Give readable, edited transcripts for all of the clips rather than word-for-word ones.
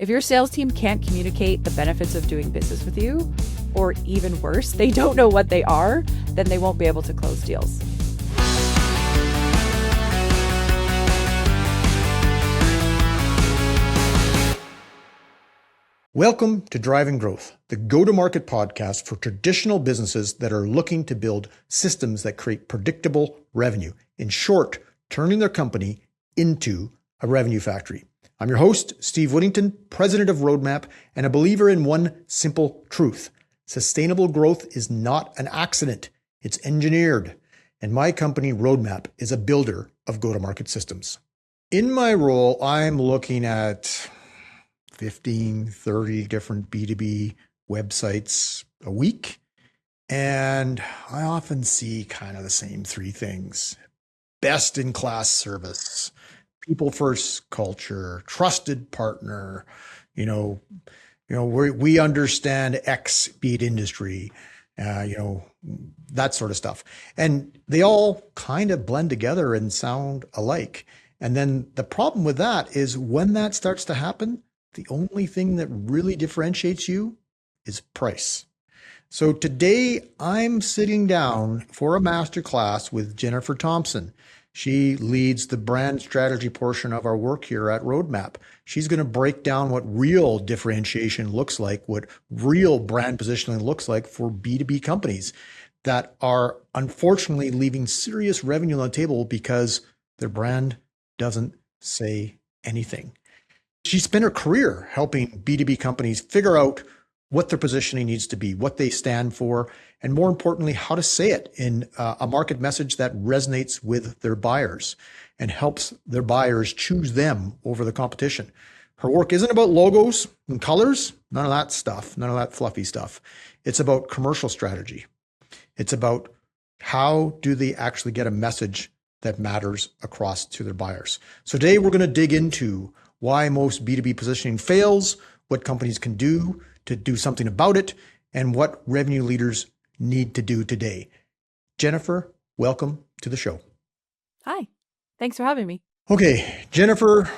If your sales team can't communicate the benefits of doing business with you, or even worse, they don't know what they are, then they won't be able to close deals. Welcome to Driving Growth, the go-to-market podcast for traditional businesses that are looking to build systems that create predictable revenue. In short, turning their company into a revenue factory. I'm your host, Steve Whittington, president of Roadmap, and a believer in one simple truth. Sustainable growth is not an accident. It's engineered. And my company, Roadmap, is a builder of go-to-market systems. In my role, I'm looking at 15, 30 different B2B websites a week. And I often see kind of the same three things. Best in class service, people first culture, trusted partner, we understand X beat industry, that sort of stuff. And they all kind of blend together and sound alike. And then the problem with that is when that starts to happen, the only thing that really differentiates you is price. So today I'm sitting down for a masterclass with Jennifer Thompson. She leads the brand strategy portion of our work here at Roadmap. She's going to break down what real differentiation looks like, what real brand positioning looks like for B2B companies that are unfortunately leaving serious revenue on the table because their brand doesn't say anything. She spent her career helping B2B companies figure out what their positioning needs to be, what they stand for, and more importantly, how to say it in a market message that resonates with their buyers and helps their buyers choose them over the competition. Her work isn't about logos and colors, none of that stuff, none of that fluffy stuff. It's about commercial strategy. It's about how do they actually get a message that matters across to their buyers. So today we're going to dig into why most B2B positioning fails, what companies can do to do something about it, and what revenue leaders need to do today. Jennifer, welcome to the show. Hi, thanks for having me. Okay, Jennifer,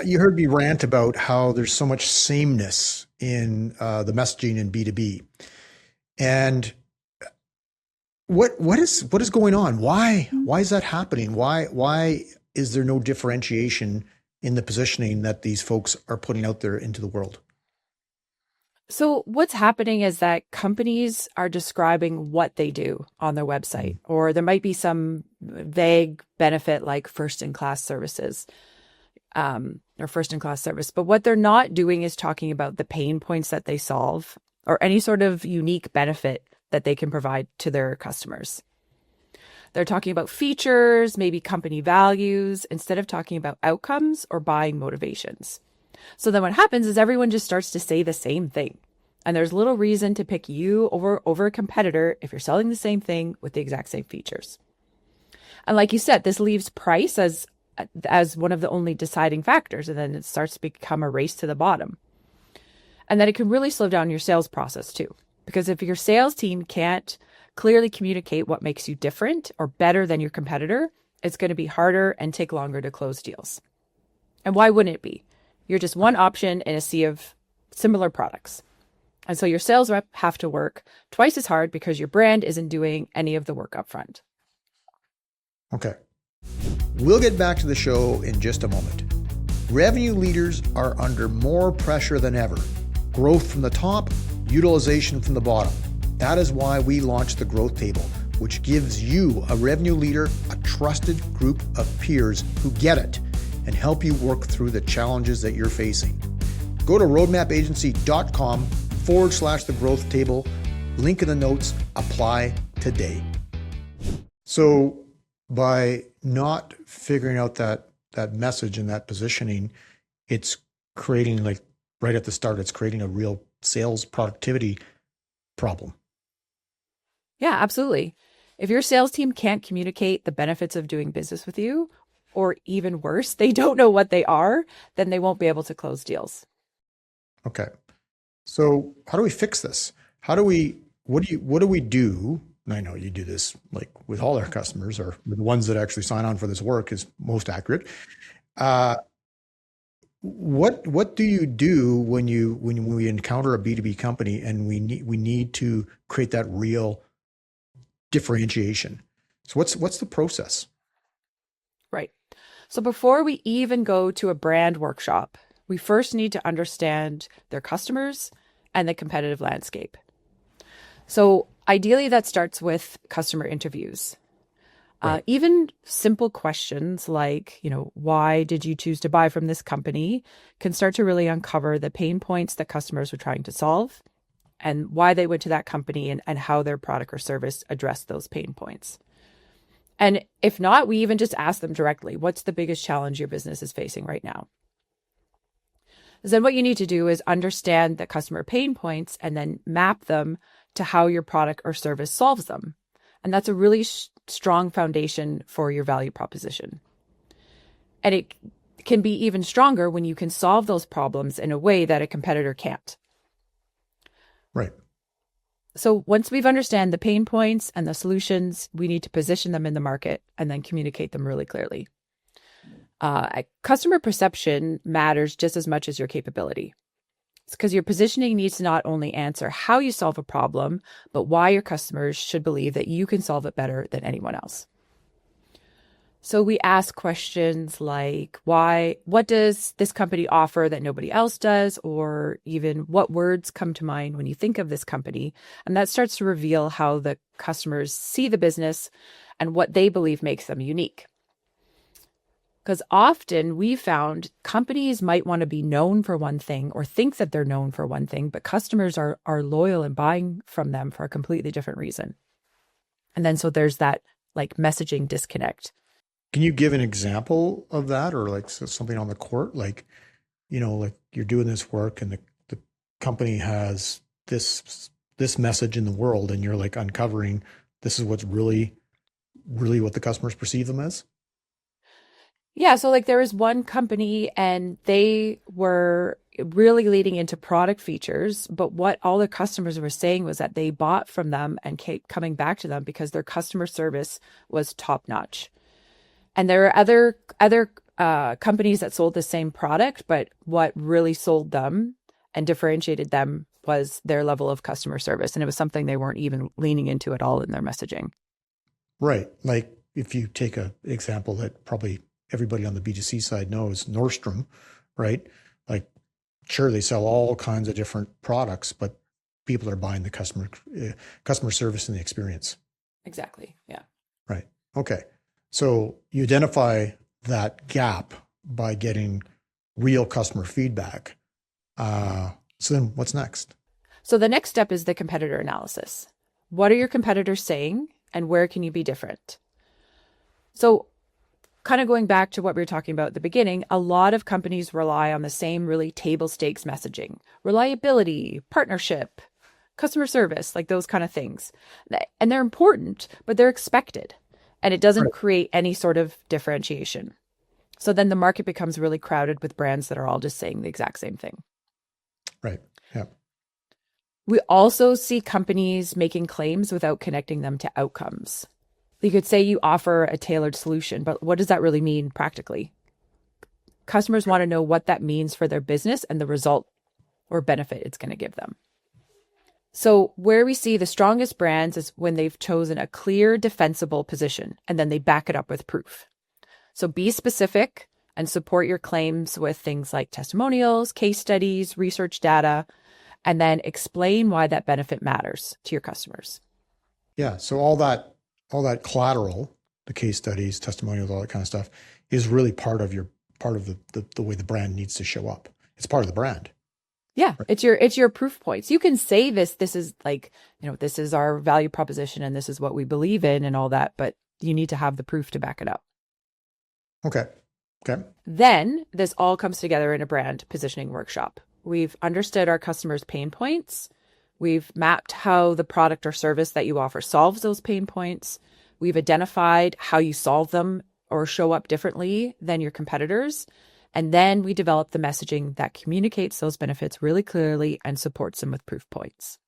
you heard me rant about how there's so much sameness in the messaging in B2B. And what is going on? Why is that happening? Why is there no differentiation in the positioning that these folks are putting out there into the world? So what's happening is that companies are describing what they do on their website, or there might be some vague benefit like first-in-class services or first-in-class service. But what they're not doing is talking about the pain points that they solve or any sort of unique benefit that they can provide to their customers. They're talking about features, maybe company values, instead of talking about outcomes or buying motivations. So then what happens is everyone just starts to say the same thing. And there's little reason to pick you over a competitor if you're selling the same thing with the exact same features. And like you said, this leaves price as one of the only deciding factors. And then it starts to become a race to the bottom. And then it can really slow down your sales process too. Because if your sales team can't clearly communicate what makes you different or better than your competitor, it's going to be harder and take longer to close deals. And why wouldn't it be? You're just one option in a sea of similar products. And so your sales rep have to work twice as hard because your brand isn't doing any of the work up front. Okay. We'll get back to the show in just a moment. Revenue leaders are under more pressure than ever. Growth from the top, utilization from the bottom. That is why we launched the Growth Table, which gives you, a revenue leader, a trusted group of peers who get it and help you work through the challenges that you're facing. Go to roadmapagency.com/the Growth Table. Link in the notes. Apply today. So by not figuring out that message and that positioning, it's creating, like right at the start, it's creating a real sales productivity problem. Yeah, absolutely. If your sales team can't communicate the benefits of doing business with you, or even worse, they don't know what they are, then they won't be able to close deals. Okay. So how do we fix this? What do we do? And I know you do this like with all our customers, or with the ones that actually sign on for this work is most accurate. What do you do when we encounter a B2B company and we need to create that real differentiation? So what's the process? Right. So before we even go to a brand workshop, we first need to understand their customers and the competitive landscape. So ideally, that starts with customer interviews. Right. Even simple questions like, why did you choose to buy from this company can start to really uncover the pain points that customers were trying to solve and why they went to that company and how their product or service addressed those pain points. And if not, we even just ask them directly, what's the biggest challenge your business is facing right now? Then what you need to do is understand the customer pain points and then map them to how your product or service solves them. And that's a really strong foundation for your value proposition. And it can be even stronger when you can solve those problems in a way that a competitor can't. Right. So once we've understand the pain points and the solutions, we need to position them in the market and then communicate them really clearly. Customer perception matters just as much as your capability. It's because your positioning needs to not only answer how you solve a problem, but why your customers should believe that you can solve it better than anyone else. So we ask questions like, what does this company offer that nobody else does? Or even what words come to mind when you think of this company? And that starts to reveal how the customers see the business and what they believe makes them unique. Because often we found companies might want to be known for one thing or think that they're known for one thing, but customers are loyal and buying from them for a completely different reason. And then so there's that like messaging disconnect. Can you give an example of that, or like something on the court, like, like you're doing this work and the company has this message in the world, and you're like uncovering this is what's really, really what the customers perceive them as? Yeah, so like there was one company and they were really leading into product features, but what all the customers were saying was that they bought from them and kept coming back to them because their customer service was top notch. And there are other companies that sold the same product, but what really sold them and differentiated them was their level of customer service, and it was something they weren't even leaning into at all in their messaging. Right. Like if you take an example that probably everybody on the B2C side knows, Nordstrom, right? Like, sure, they sell all kinds of different products, but people are buying the customer service and the experience. Exactly. Yeah. Right. Okay. So you identify that gap by getting real customer feedback. So then what's next? So the next step is the competitor analysis. What are your competitors saying and where can you be different? So kind of going back to what we were talking about at the beginning, a lot of companies rely on the same really table stakes messaging, reliability, partnership, customer service, like those kind of things. And they're important, but they're expected. And it doesn't Right. create any sort of differentiation. So then the market becomes really crowded with brands that are all just saying the exact same thing. Right. Yeah. We also see companies making claims without connecting them to outcomes. You could say you offer a tailored solution, but what does that really mean practically? Customers want to know what that means for their business and the result or benefit it's going to give them. So where we see the strongest brands is when they've chosen a clear, defensible position, and then they back it up with proof. So be specific and support your claims with things like testimonials, case studies, research data, and then explain why that benefit matters to your customers. Yeah. So all that collateral, the case studies, testimonials, all that kind of stuff is really part of the way the brand needs to show up. It's part of the brand. Yeah, Right. it's your proof points. You can say this is like, this is our value proposition and this is what we believe in and all that, but you need to have the proof to back it up. Okay. Okay. Then this all comes together in a brand positioning workshop. We've understood our customers' pain points. We've mapped how the product or service that you offer solves those pain points. We've identified how you solve them or show up differently than your competitors. And then we develop the messaging that communicates those benefits really clearly and supports them with proof points.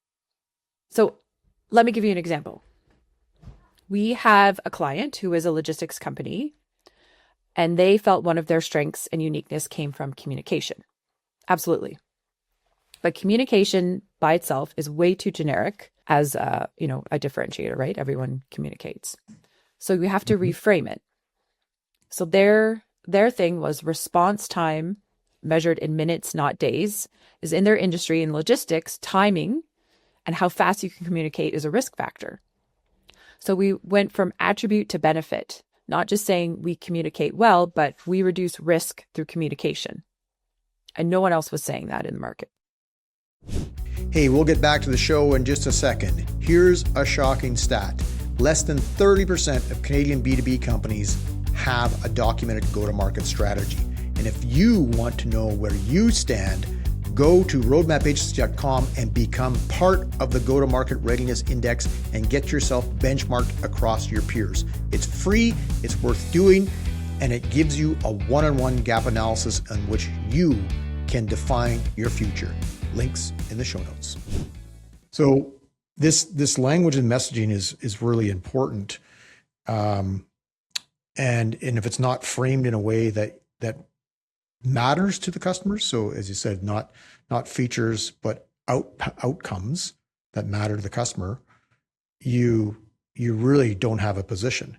So let me give you an example. We have a client who is a logistics company. And they felt one of their strengths and uniqueness came from communication. Absolutely. But communication by itself is way too generic as a differentiator, right? Everyone communicates. So we have to reframe it. So their thing was response time measured in minutes, not days, is in their industry and logistics, timing and how fast you can communicate is a risk factor. So we went from attribute to benefit, not just saying we communicate well, but we reduce risk through communication. And no one else was saying that in the market. Hey, we'll get back to the show in just a second. Here's a shocking stat. Less than 30% of Canadian B2B companies have a documented go-to-market strategy. And if you want to know where you stand, go to roadmapagency.com and become part of the Go-to-Market Readiness Index and get yourself benchmarked across your peers. It's free, it's worth doing, and it gives you a one-on-one gap analysis on which you can define your future. Links in the show notes. So this language and messaging is really important. And if it's not framed in a way that matters to the customers, so as you said, not features, but outcomes that matter to the customer, you really don't have a position.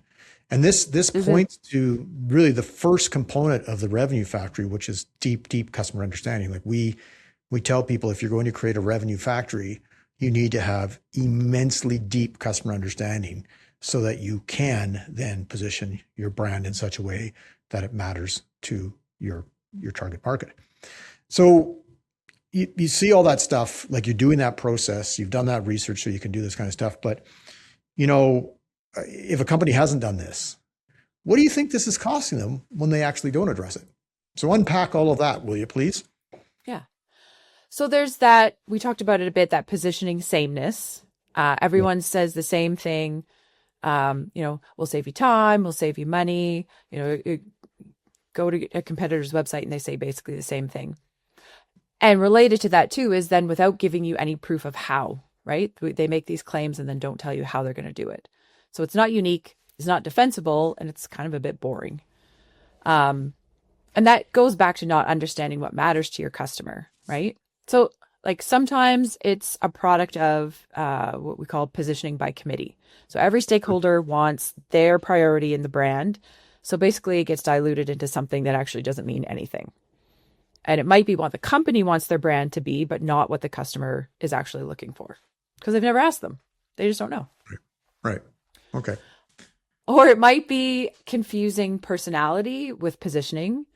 And this points to really the first component of the revenue factory, which is deep customer understanding. Like we tell people, if you're going to create a revenue factory, you need to have immensely deep customer understanding so that you can then position your brand in such a way that it matters to your target market. So you see all that stuff, like you're doing that process, you've done that research so you can do this kind of stuff. But, if a company hasn't done this, what do you think this is costing them when they actually don't address it? So unpack all of that, will you please? Yeah. So there's that, we talked about it a bit, that positioning sameness. Everyone says the same thing. We'll save you time, we'll save you money, go to a competitor's website and they say basically the same thing. And related to that too is then without giving you any proof of how, right? They make these claims and then don't tell you how they're going to do it. So it's not unique, it's not defensible, and it's kind of a bit boring. And that goes back to not understanding what matters to your customer, right? So like sometimes it's a product of what we call positioning by committee. So every stakeholder wants their priority in the brand. So basically it gets diluted into something that actually doesn't mean anything. And it might be what the company wants their brand to be, but not what the customer is actually looking for because they've never asked them. They just don't know. Right. Okay. Or it might be confusing personality with positioning.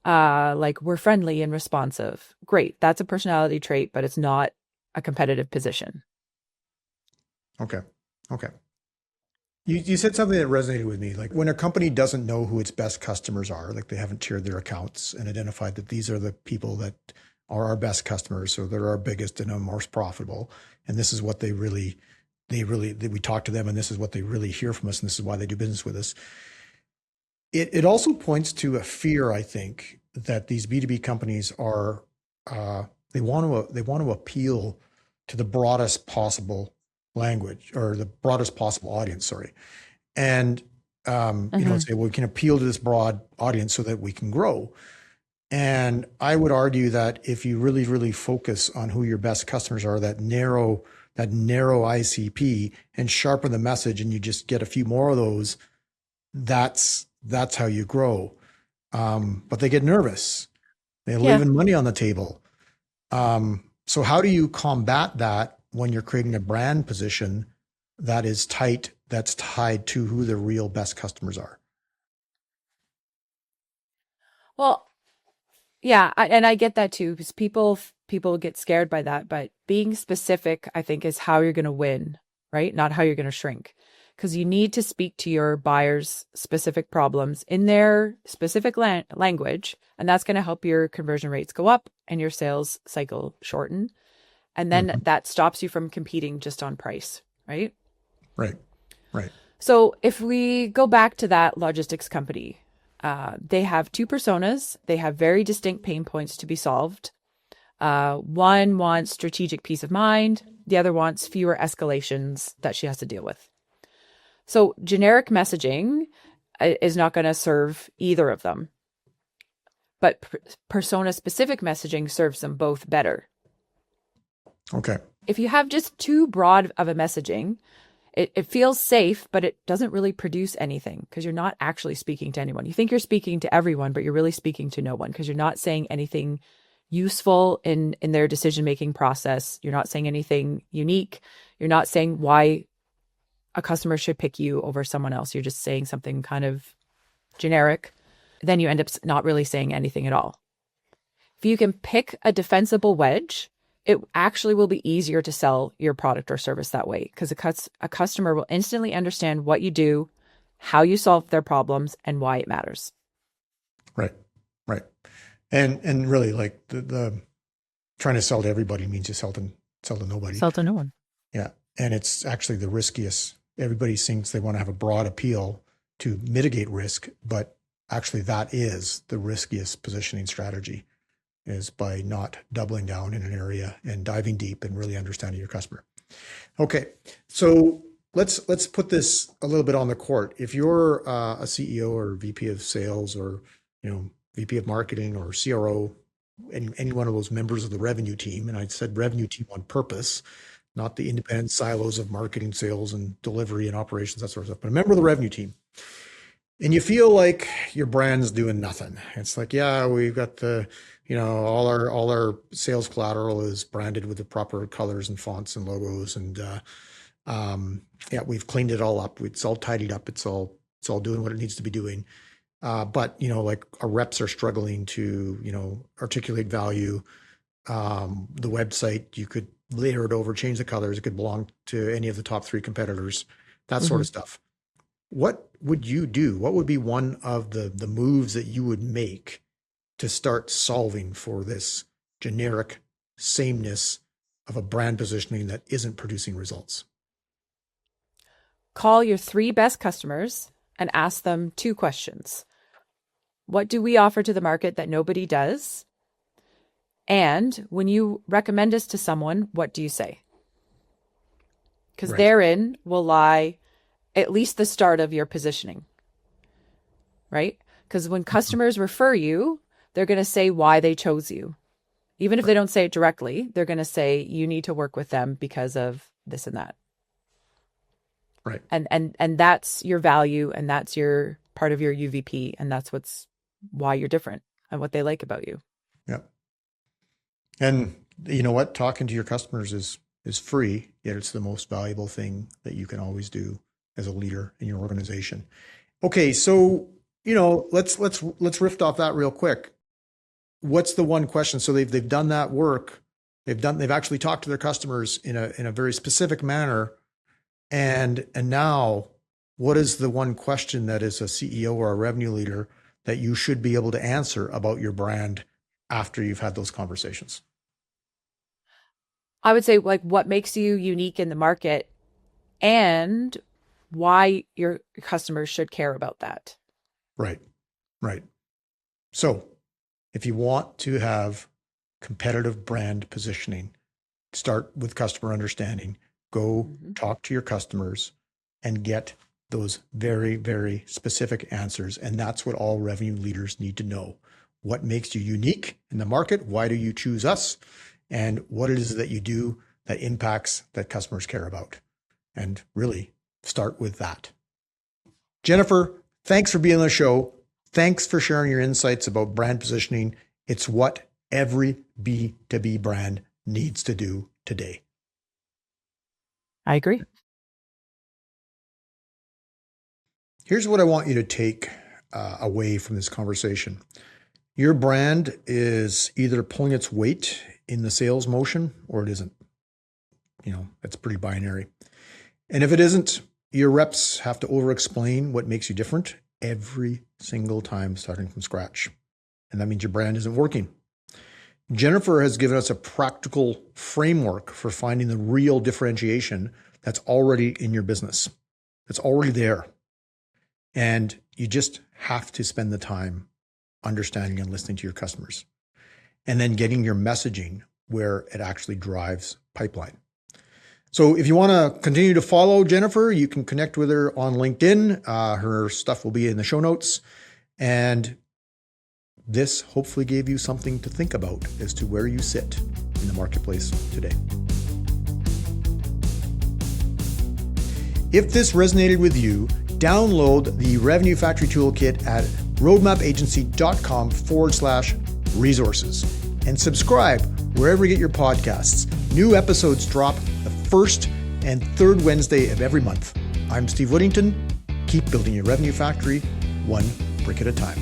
Like we're friendly and responsive. Great. That's a personality trait, but it's not a competitive position. Okay. You said something that resonated with me. Like when a company doesn't know who its best customers are, like they haven't tiered their accounts and identified that these are the people that are our best customers. So they're our biggest and our most profitable. And this is what we talk to them and this is what they really hear from us. And this is why they do business with us. It also points to a fear, I think, that these B2B companies are, they want to appeal to the broadest possible language or the broadest possible audience, sorry. And, say, well, we can appeal to this broad audience so that we can grow. And I would argue that if you really, really focus on who your best customers are, that narrow ICP and sharpen the message and you just get a few more of those, that's how you grow. But they get nervous. They're leaving money on the table. So how do you combat that when you're creating a brand position that is tight, that's tied to who the real best customers are? Well, yeah, and I get that too, because people get scared by that. But being specific, I think, is how you're going to win, right? Not how you're going to shrink. Because you need to speak to your buyers' specific problems in their specific language, and that's going to help your conversion rates go up and your sales cycle shorten. And then that stops you from competing just on price, right? Right. So if we go back to that logistics company, they have two personas. They have very distinct pain points to be solved. One wants strategic peace of mind. The other wants fewer escalations that she has to deal with. So generic messaging is not going to serve either of them. But persona-specific messaging serves them both better. Okay. If you have just too broad of a messaging, it feels safe, but it doesn't really produce anything because you're not actually speaking to anyone. You think you're speaking to everyone, but you're really speaking to no one because you're not saying anything useful in their decision-making process. You're not saying anything unique. You're not saying why a customer should pick you over someone else. You're just saying something kind of generic. Then you end up not really saying anything at all. If you can pick a defensible wedge, it actually will be easier to sell your product or service that way because a customer will instantly understand what you do, how you solve their problems, and why it matters. Right. Right. And really, like the trying to sell to everybody means you sell to nobody. Sell to no one. Yeah. And it's actually the riskiest. Everybody thinks they want to have a broad appeal to mitigate risk, but actually that is the riskiest positioning strategy, is by not doubling down in an area and diving deep and really understanding your customer. Okay, so let's put this a little bit on the court. If you're a CEO or VP of sales or VP of marketing or CRO, any one of those members of the revenue team, and I said revenue team on purpose, not the independent silos of marketing, sales, and delivery and operations, that sort of stuff, but a member of the revenue team. And you feel like your brand's doing nothing. It's like, yeah, we've got all our sales collateral is branded with the proper colors and fonts and logos, and yeah, we've cleaned it all up. It's all tidied up. It's all doing what it needs to be doing. But like our reps are struggling to articulate value. The website, you could layer it over, change the colors. It could belong to any of the top 3 competitors. That sort of stuff. What would you do? What would be one of the moves that you would make to start solving for this generic sameness of a brand positioning that isn't producing results? Call your 3 best customers and ask them 2 questions. What do we offer to the market that nobody does? And when you recommend us to someone, what do you say? Because therein will lie at least the start of your positioning, right? Because when customers refer you, they're going to say why they chose you. Even if they don't say it directly, they're going to say you need to work with them because of this and that. Right. And that's your value, and that's your part of your UVP, and that's why you're different and what they like about you. Yeah. And you know what? Talking to your customers is free, yet it's the most valuable thing that you can always do as a leader in your organization. Okay, so let's riff off that real quick. What's the one question? So they've done that work. They've actually talked to their customers in a very specific manner. And now, what is the one question that as a CEO or a revenue leader that you should be able to answer about your brand after you've had those conversations? I would say, like, what makes you unique in the market and why your customers should care about that. Right. So if you want to have competitive brand positioning, start with customer understanding. Go talk to your customers and get those very, very specific answers. And that's what all revenue leaders need to know. What makes you unique in the market? Why do you choose us? And what it is that you do that impacts that customers care about. And really start with that. Jennifer, thanks for being on the show. Thanks for sharing your insights about brand positioning. It's what every B2B brand needs to do today. I agree. Here's what I want you to take away from this conversation. Your brand is either pulling its weight in the sales motion or it isn't. It's pretty binary. And if it isn't, your reps have to over-explain what makes you different every single time, starting from scratch. And that means your brand isn't working. Jennifer has given us a practical framework for finding the real differentiation that's already in your business. It's already there. And you just have to spend the time understanding and listening to your customers, and then getting your messaging where it actually drives pipeline. So if you want to continue to follow Jennifer, you can connect with her on LinkedIn. Her stuff will be in the show notes. And this hopefully gave you something to think about as to where you sit in the marketplace today. If this resonated with you, download the Revenue Factory Toolkit at roadmapagency.com/resources and subscribe wherever you get your podcasts. New episodes drop the first and third Wednesday of every month. I'm Steve Whittington. Keep building your revenue factory one brick at a time.